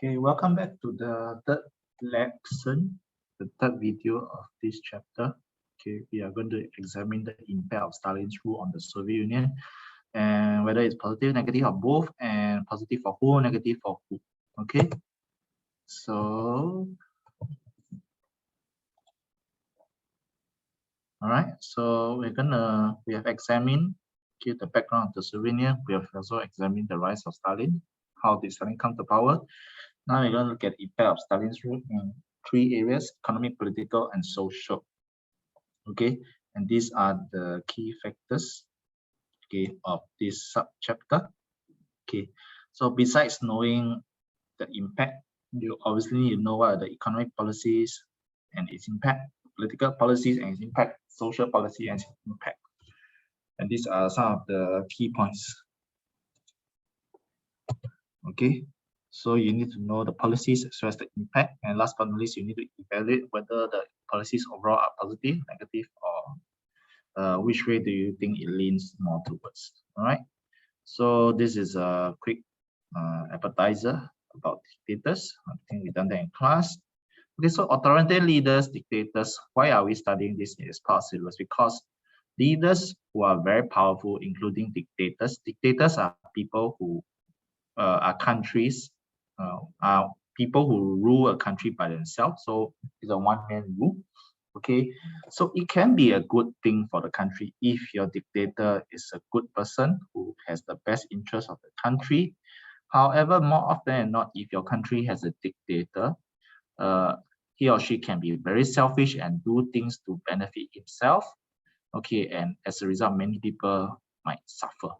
Okay, welcome back to the third lesson, the third video of this chapter. Okay, we are going to examine the impact of Stalin's rule on the Soviet Union and whether it's positive, negative, or both, and positive for who, negative for who. Okay, so all right, so we have examined the background of the Soviet Union. We have also examined the rise of Stalin. How did Stalin come to power? Now we're going to look at the impact of Stalin's rule in three areas: economic, political, and social. Okay, and these are the key factors, okay, of this sub-chapter. Okay, so besides knowing the impact, you obviously need to know what are the economic policies and its impact, political policies and its impact, social policy and its impact. And these are some of the key points. Okay, so you need to know the policies as well as the impact, and last but not least, you need to evaluate whether the policies overall are positive, negative, or which way do you think it leans more towards. All right, so this is a quick appetizer about dictators. I think we've done that in class. Okay, so authoritarian leaders, dictators, why are we studying this in this part of syllabus? Because leaders who are very powerful, including dictators. Dictators are people who are countries, are people who rule a country by themselves. So it's a one-man rule. Okay, so it can be a good thing for the country if your dictator is a good person who has the best interest of the country. However, more often than not, if your country has a dictator, he or she can be very selfish and do things to benefit himself. Okay, and as a result, many people might suffer.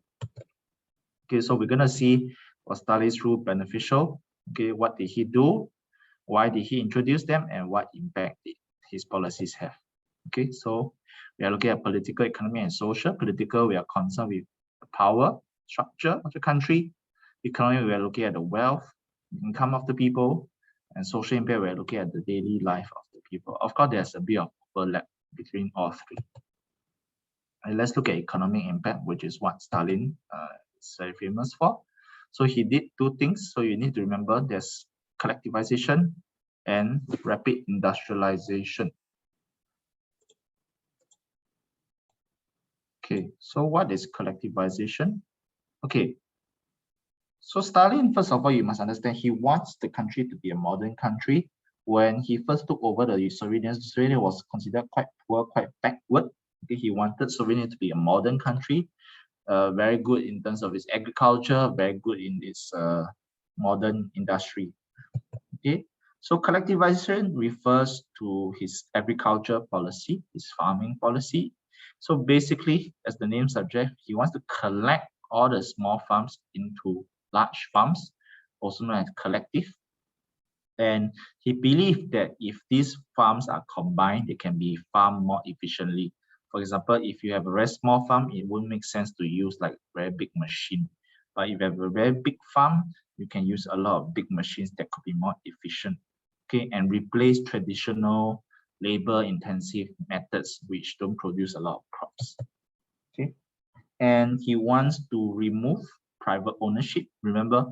Okay, so we're gonna see, was Stalin's rule beneficial? Okay, what did he do? Why did he introduce them, and what impact did his policies have? Okay, so we are looking at political, economic, and social. Political, we are concerned with the power structure of the country. Economic, we are looking at the wealth, income of the people, and social impact, we are looking at the daily life of the people. Of course, there's a bit of overlap between all three. And let's look at economic impact, which is what Stalin is very famous for. So he did two things. So you need to remember there's collectivization and rapid industrialization. Okay, so what is collectivization? Okay, so Stalin, first of all, you must understand, he wants the country to be a modern country. When he first took over the Soviet Union was considered quite poor, quite backward. Okay, he wanted Soviet Union to be a modern country, very good in terms of its agriculture, very good in its modern industry. Okay, so collectivization refers to his agriculture policy, his farming policy. So basically, as the name suggests, he wants to collect all the small farms into large farms, also known as collective. And he believed that if these farms are combined, they can be farmed more efficiently. For example, if you have a very small farm, it wouldn't make sense to use like very big machine. But if you have a very big farm, you can use a lot of big machines that could be more efficient. Okay, and replace traditional labor-intensive methods which don't produce a lot of crops. Okay, and he wants to remove private ownership. Remember,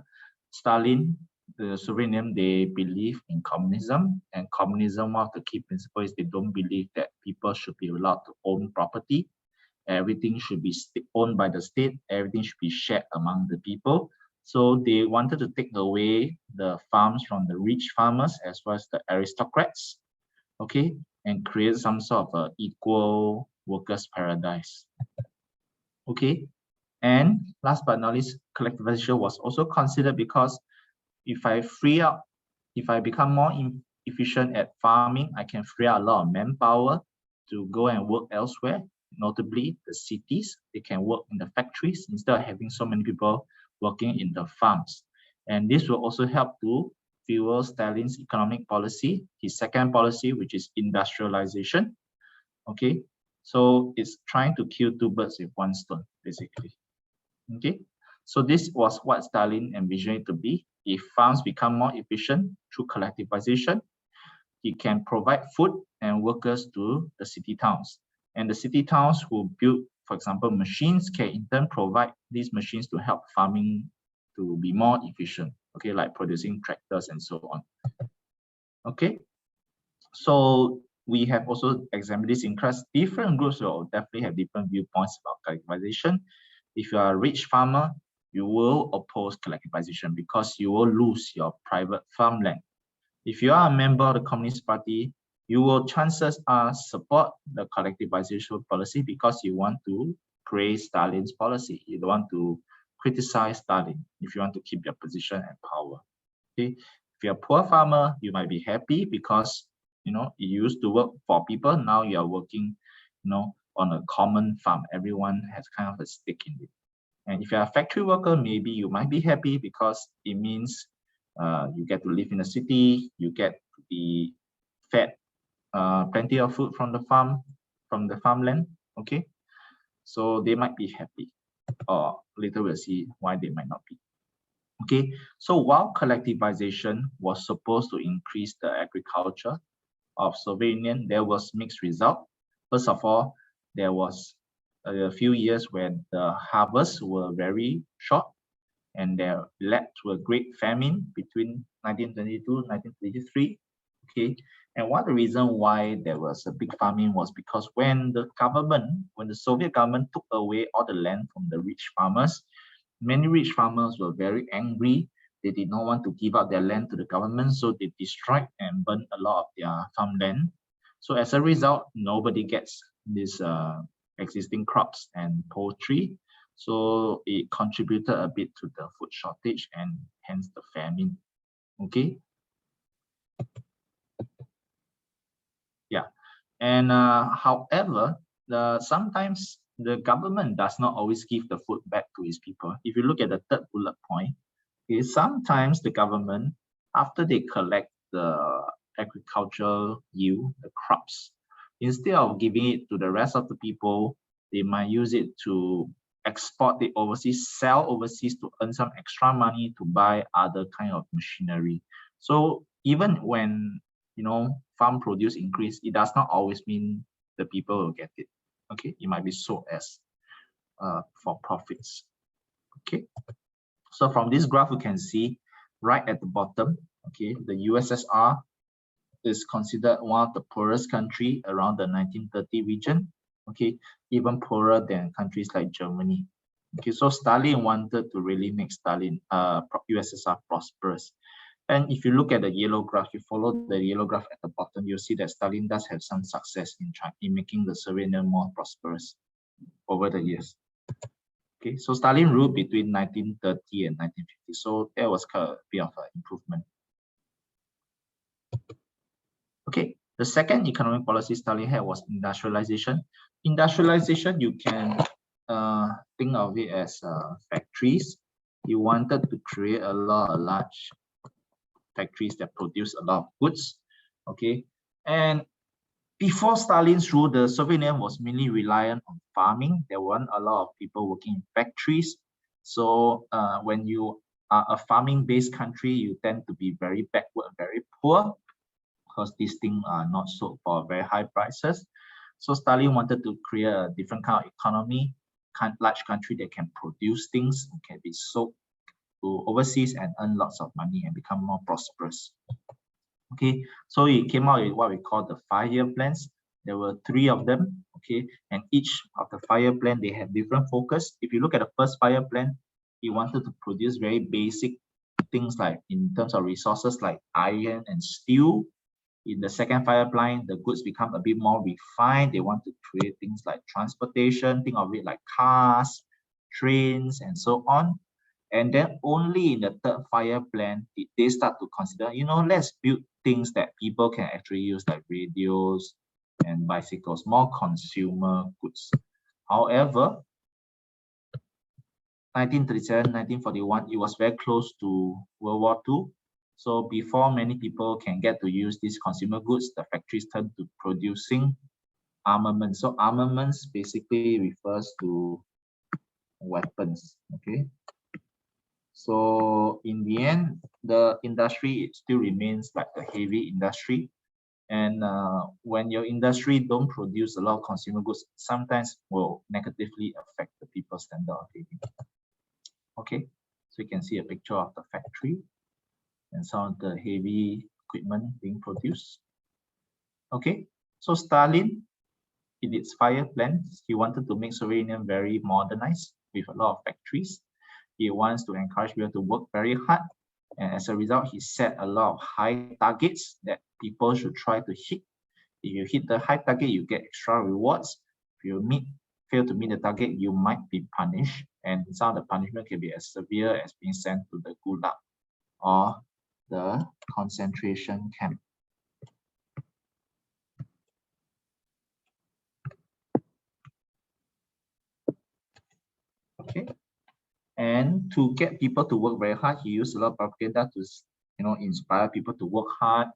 Stalin, the Soviet Union, they believe in communism, and communism, one of the key principles is they don't believe that people should be allowed to own property. Everything should be owned by the state. Everything should be shared among the people. So they wanted to take away the farms from the rich farmers as well as the aristocrats, okay, and create some sort of equal workers' paradise. Okay, and last but not least, collectivization was also considered because if I become more efficient at farming, I can free up a lot of manpower to go and work elsewhere, notably the cities. They can work in the factories instead of having so many people working in the farms. And this will also help to fuel Stalin's economic policy, his second policy, which is industrialization. Okay, so it's trying to kill two birds with one stone, basically. Okay, so this was what Stalin envisioned it to be. If farms become more efficient through collectivization, it can provide food and workers to the city towns. And the city towns who build, for example, machines can in turn provide these machines to help farming to be more efficient. okay, like producing tractors and so on. Okay, so we have also examined this in class. Different groups will definitely have different viewpoints about collectivization. If you are a rich farmer, you will oppose collectivization because you will lose your private farmland. If you are a member of the Communist Party, you will chances are support the collectivization policy because you want to praise Stalin's policy. You don't want to criticize Stalin if you want to keep your position and power. Okay, if you're a poor farmer, you might be happy because you used to work for people. Now you are working, on a common farm. Everyone has kind of a stake in it. And if you're a factory worker, maybe you might be happy because it means you get to live in a city, you get to be fed plenty of food from the farmland. Okay, so they might be happy, or later we'll see why they might not be. Okay, so while collectivization was supposed to increase the agriculture of Soviet Union, there was mixed result. First of all, there was a few years when the harvests were very short, and there led to a great famine between 1922 and 1933. Okay, and one of the reasons why there was a big famine was because when the Soviet government took away all the land from the rich farmers, many rich farmers were very angry. They did not want to give up their land to the government, so they destroyed and burned a lot of their farmland. So as a result, nobody gets these existing crops and poultry. So it contributed a bit to the food shortage and hence the famine. Okay. Yeah. And however, sometimes the government does not always give the food back to its people. If you look at the third bullet point, sometimes the government, after they collect the agricultural yield, the crops, instead of giving it to the rest of the people, they might use it to export it overseas, sell overseas to earn some extra money to buy other kind of machinery. So even when farm produce increase, it does not always mean the people will get it. Okay, it might be sold as for profits. Okay, so from this graph we can see right at the bottom, okay, the USSR is considered one of the poorest country around the 1930 region. Okay, even poorer than countries like Germany. Okay, so Stalin wanted to really make USSR prosperous. And if you look at the yellow graph, you follow the yellow graph at the bottom, you'll see that Stalin does have some success in making the Soviet Union more prosperous over the years. Okay, so Stalin ruled between 1930 and 1950, so there was a bit of an improvement. Okay, the second economic policy Stalin had was industrialization. Industrialization, you can think of it as factories. He wanted to create a lot of large factories that produce a lot of goods. Okay, and before Stalin's rule, the Soviet Union was mainly reliant on farming. There weren't a lot of people working in factories. So when you are a farming-based country, you tend to be very backward, very poor, because these things are not sold for very high prices. So Stalin wanted to create a different kind of economy, large country that can produce things, can be sold to overseas and earn lots of money and become more prosperous. Okay, so it came out with what we call the 5-year plans. There were 3 of them. Okay, and each of the 5-year plan, they have different focus. If you look at the first 5-year plan, he wanted to produce very basic things like in terms of resources like iron and steel. In the second 5-year plan, the goods become a bit more refined. They want to create things like transportation, think of it like cars, trains, and so on. And then only in the third 5-year plan did they start to consider, let's build things that people can actually use, like radios and bicycles, more consumer goods. However, 1937, 1941, it was very close to World War II. So before many people can get to use these consumer goods, the factories turned to producing armaments. So armaments basically refers to weapons. Okay. So in the end, the industry still remains like a heavy industry. And when your industry don't produce a lot of consumer goods, sometimes will negatively affect the people's standard of living. Okay, so you can see a picture of the factory. and some of the heavy equipment being produced. Okay, so Stalin, in its fire plans, he wanted to make Soviet Union very modernized with a lot of factories. He wants to encourage people to work very hard. And as a result, he set a lot of high targets that people should try to hit. If you hit the high target, you get extra rewards. If you fail to meet the target, you might be punished. And some of the punishment can be as severe as being sent to the gulag or the concentration camp. Okay. And to get people to work very hard, he used a lot of propaganda to, inspire people to work hard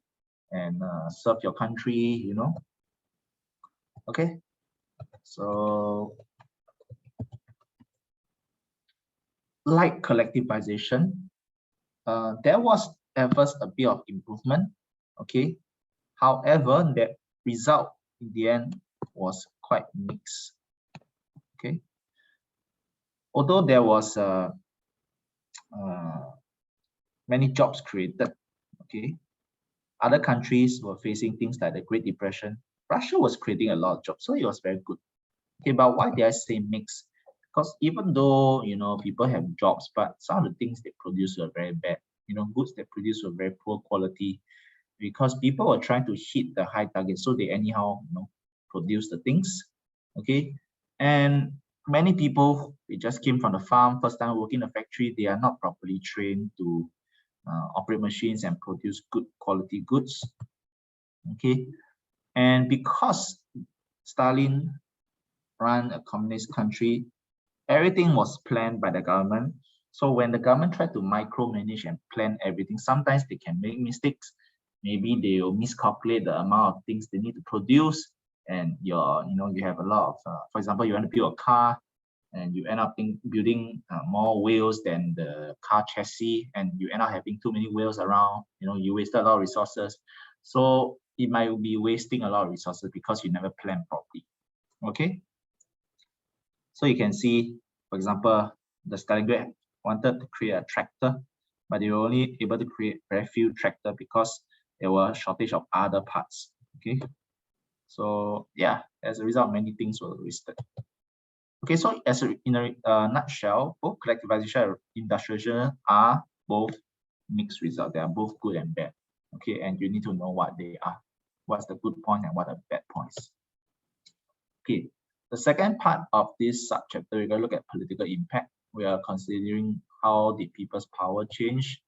and serve your country, Okay. So, like collectivization, there was at first a bit of improvement. Okay. However, that result in the end was quite mixed. Okay. Although there was many jobs created, okay, other countries were facing things like the Great Depression. Russia was creating a lot of jobs, so it was very good. Okay, but why did I say mixed? Because even though people have jobs, but some of the things they produce were very bad. Goods they produce were very poor quality, because people were trying to hit the high target, so they anyhow produce the things. Okay, and many people, they just came from the farm, first time working in a factory, they are not properly trained to operate machines and produce good quality goods. Okay, and because Stalin ran a communist country, everything was planned by the government. So when the government tried to micromanage and plan everything, sometimes they can make mistakes. Maybe they will miscalculate the amount of things they need to produce, and you have a lot of, for example, you want to build a car, and you end up building more wheels than the car chassis, and you end up having too many wheels around. You wasted a lot of resources. So it might be wasting a lot of resources because you never planned properly. Okay. So you can see, for example, the Stalingrad wanted to create a tractor, but they were only able to create very few tractors because there were a shortage of other parts. Okay. So yeah, as a result, many things were wasted. Okay, so in a nutshell, both collectivization and industrialization are both mixed results. They are both good and bad. Okay, and you need to know what they are. What's the good point and what are the bad points. Okay, the second part of this subchapter, we're going to look at political impact. We are considering how did people's power change.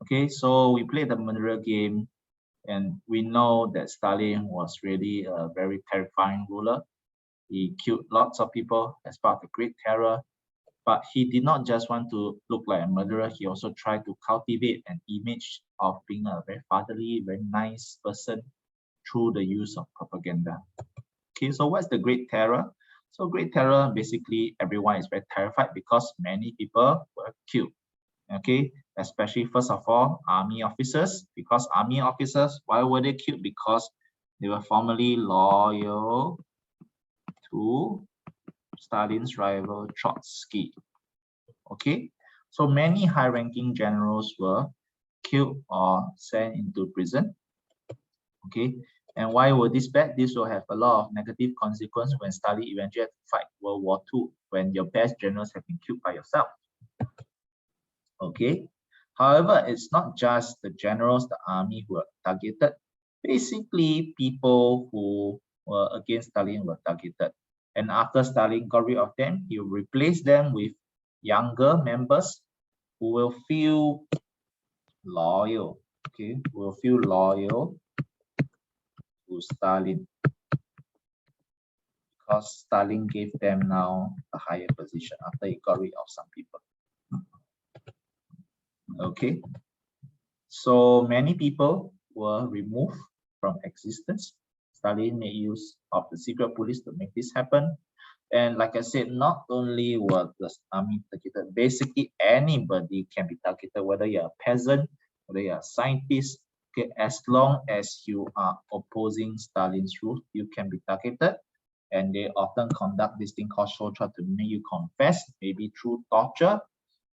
Okay, so we played the Manila game, and we know that Stalin was really a very terrifying ruler. He killed lots of people as part of the Great Terror, but he did not just want to look like a murderer. He also tried to cultivate an image of being a very fatherly, very nice person through the use of propaganda. Okay, so what's the Great Terror? So Great Terror, basically everyone is very terrified because many people were killed. Okay, especially first of all, army officers, because army officers, why were they killed? Because they were formerly loyal to Stalin's rival Trotsky. Okay, so many high-ranking generals were killed or sent into prison. Okay, and why were this bad? This will have a lot of negative consequences when Stalin eventually had to fight World War II, when your best generals have been killed by yourself. Okay, however, it's not just the generals, the army who were targeted. Basically, people who were against Stalin were targeted. And after Stalin got rid of them, he replaced them with younger members who will feel loyal. Okay, will feel loyal to Stalin because Stalin gave them now a higher position after he got rid of some people. Okay, so many people were removed from existence. Stalin made use of the secret police to make this happen. And like I said, not only were the army targeted, basically anybody can be targeted, whether you're a peasant, whether you're a scientist. Okay, as long as you are opposing Stalin's rule, you can be targeted. And they often conduct this thing called show trial to make you confess, maybe through torture,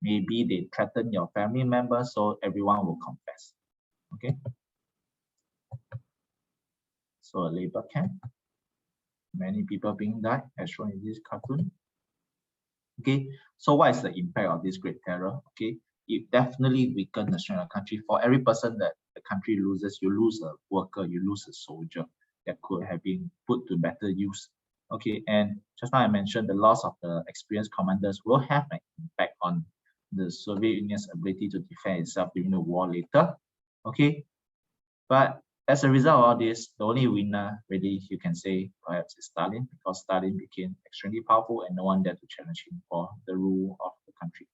maybe they threaten your family members, so everyone will confess. Okay. So a labor camp, many people being died, as shown in this cartoon. Okay, so what is the impact of this Great Terror? Okay, it definitely weakened the strength of the country. For every person that the country loses, you lose a worker, you lose a soldier that could have been put to better use. Okay, and just now I mentioned the loss of the experienced commanders will have an impact on the Soviet Union's ability to defend itself during the war later. Okay, but as a result of all this, the only winner, really, you can say, perhaps, is Stalin, because Stalin became extremely powerful and no one dared to challenge him for the rule of the country.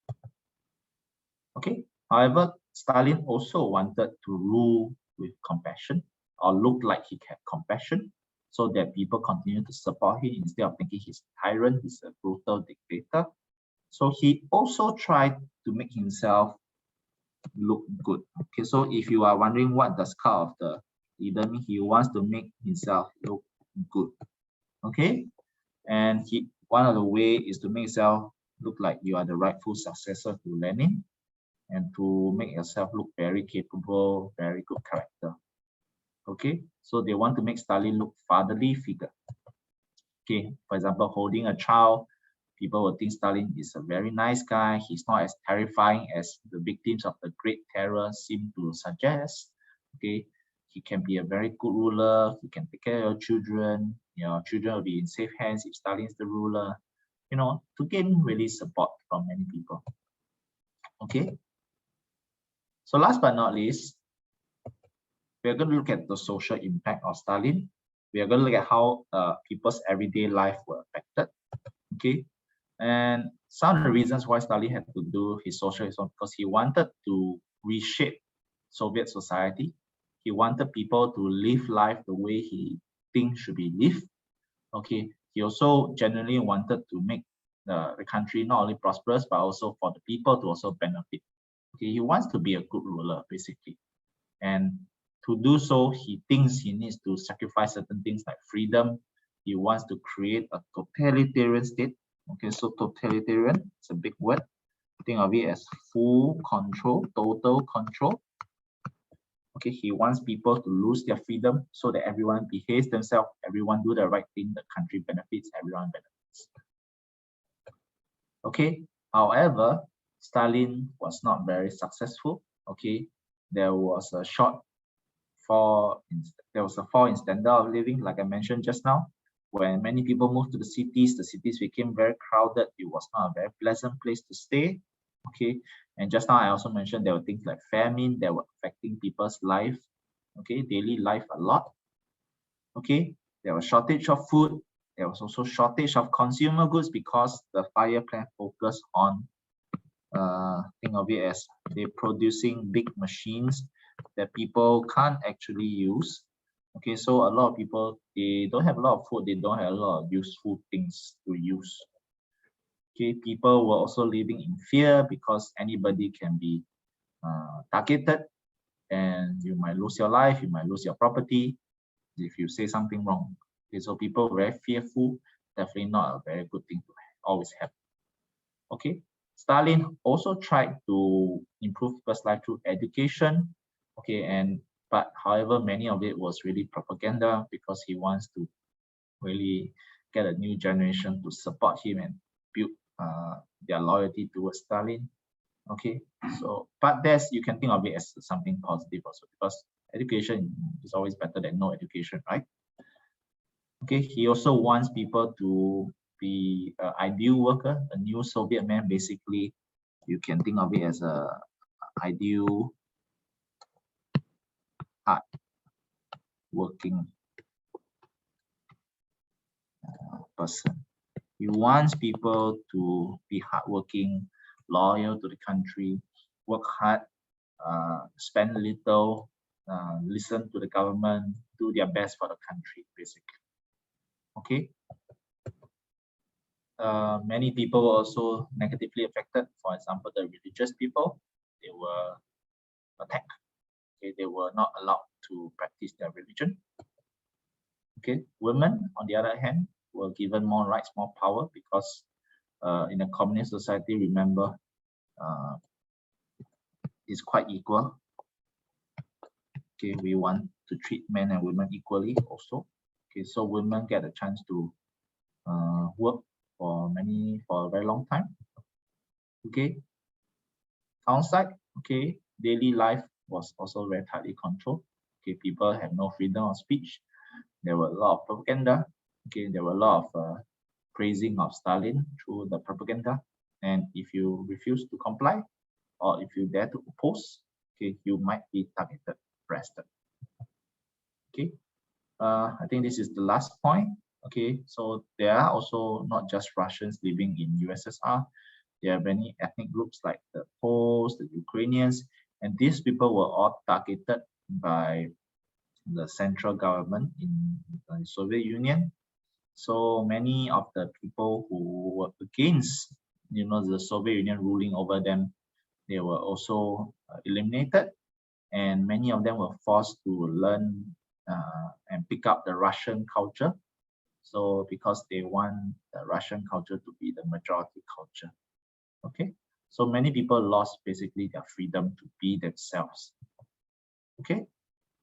Okay. However, Stalin also wanted to rule with compassion, or look like he had compassion, so that people continue to support him instead of thinking he's a tyrant, he's a brutal dictator. So he also tried to make himself look good. Okay, so if you are wondering what does cut of the leader mean, he wants to make himself look good. Okay, and one of the way is to make yourself look like you are the rightful successor to Lenin, and to make yourself look very capable, very good character. Okay, so they want to make Stalin look fatherly figure. Okay, for example, holding a child, people will think Stalin is a very nice guy. He's not as terrifying as the victims of the Great Terror seem to suggest. Okay, he can be a very good ruler. He can take care of your children. Your children will be in safe hands if Stalin is the ruler. You know, to gain really support from many people. Okay. So last but not least, we are going to look at the social impact of Stalin. We are going to look at how people's everyday life were affected. Okay. And some of the reasons why Stalin had to do his socialism, because he wanted to reshape Soviet society. He wanted people to live life the way he thinks should be lived. Okay, he also genuinely wanted to make the country not only prosperous, but also for the people to also benefit. Okay, he wants to be a good ruler, basically. And to do so, he thinks he needs to sacrifice certain things like freedom. He wants to create a totalitarian state. Okay, so totalitarian, it's a big word. Think of it as full control, total control. Okay, he wants people to lose their freedom so that everyone behaves themselves, everyone do the right thing, the country benefits, everyone benefits. Okay, however, Stalin was not very successful. Okay, there was a fall in standard of living, like I mentioned just now. When many people moved to the cities became very crowded. It was not a very pleasant place to stay. Okay, and just now I also mentioned there were things like famine that were affecting people's life, okay, daily life a lot. Okay, there was shortage of food. There was also shortage of consumer goods because the fire plan focused on think of it as they're producing big machines that people can't actually use. Okay, so a lot of people, they don't have a lot of food, they don't have a lot of useful things to use. Okay, people were also living in fear because anybody can be targeted, and you might lose your life, you might lose your property if you say something wrong. Okay, so people were very fearful, definitely not a very good thing to always have. Okay, Stalin also tried to improve people's life through education. Okay, but however, many of it was really propaganda because he wants to really get a new generation to support him and build their loyalty towards Stalin. Okay, so but you can think of it as something positive also, because education is always better than no education, right? Okay, he also wants people to be an ideal worker, a new Soviet man. Basically, you can think of it as a ideal hard working person. He wants people to be hardworking, loyal to the country, work hard, spend little, listen to the government, do their best for the country, basically. Okay. Many people were also negatively affected. For example, the religious people, they were attacked. Okay, they were not allowed to practice their religion. Okay, women, on the other hand, were given more rights, more power, because in a communist society, remember, is quite equal. Okay, we want to treat men and women equally also. Okay, so women get a chance to work for a very long time. Okay, downside, okay, daily life was also very tightly controlled. Okay, people have no freedom of speech. There were a lot of propaganda. Okay, there were a lot of praising of Stalin through the propaganda. And if you refuse to comply, or if you dare to oppose, okay, you might be targeted, arrested. Okay, I think this is the last point. Okay, so there are also not just Russians living in USSR. There are many ethnic groups like the Poles, the Ukrainians, and these people were all targeted by the central government in the Soviet Union. So many of the people who were against, the Soviet Union ruling over them, they were also eliminated, and many of them were forced to learn and pick up the Russian culture. So because they want the Russian culture to be the majority culture. Okay, so many people lost basically their freedom to be themselves. Okay,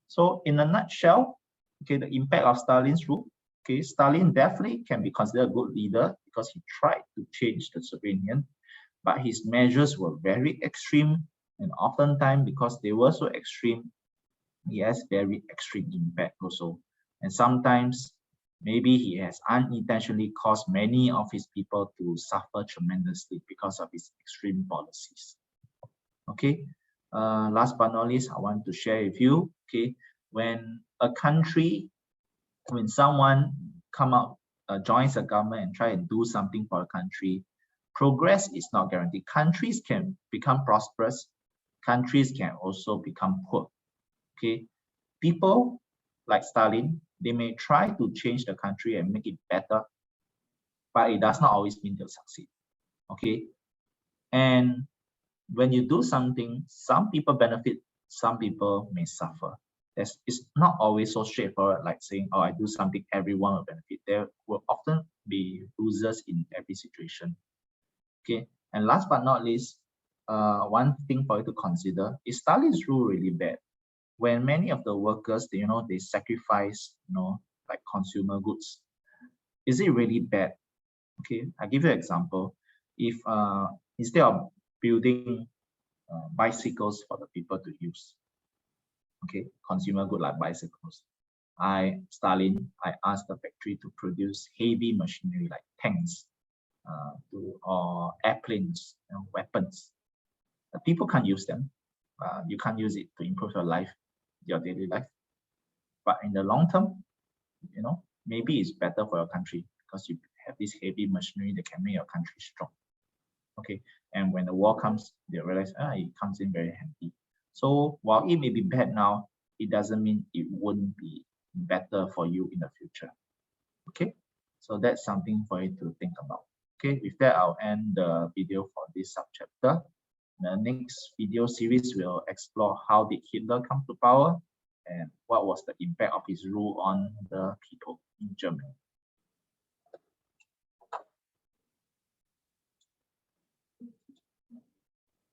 so in a nutshell, okay, the impact of Stalin's rule. Okay, Stalin definitely can be considered a good leader because he tried to change the Soviet Union, but his measures were very extreme, and oftentimes because they were so extreme, he has very extreme impact also. And sometimes maybe he has unintentionally caused many of his people to suffer tremendously because of his extreme policies. Okay, last but not least, I want to share with you, okay, when someone joins a government and try and do something for a country, progress is not guaranteed. Countries can become prosperous, countries can also become poor. Okay, people like Stalin, they may try to change the country and make it better, but it does not always mean they'll succeed. Okay, and when you do something, some people benefit, some people may suffer. It's not always so straightforward like saying, oh, I do something, everyone will benefit. There will often be losers in every situation. Okay, and last but not least, one thing for you to consider, is Stalin's rule really bad? When many of the workers, they sacrifice, like consumer goods, is it really bad? Okay, I give you an example. If instead of building bicycles for the people to use, okay, consumer good like bicycles, Stalin, I asked the factory to produce heavy machinery like tanks, or airplanes, weapons. People can't use them. You can't use it to improve your life, your daily life. But in the long term, maybe it's better for your country because you have this heavy machinery that can make your country strong. Okay, and when the war comes, they realize, it comes in very handy. So while it may be bad now, it doesn't mean it wouldn't be better for you in the future. Okay, so that's something for you to think about. Okay, with that, I'll end the video for this subchapter. The next video series will explore how did Hitler come to power and what was the impact of his rule on the people in Germany.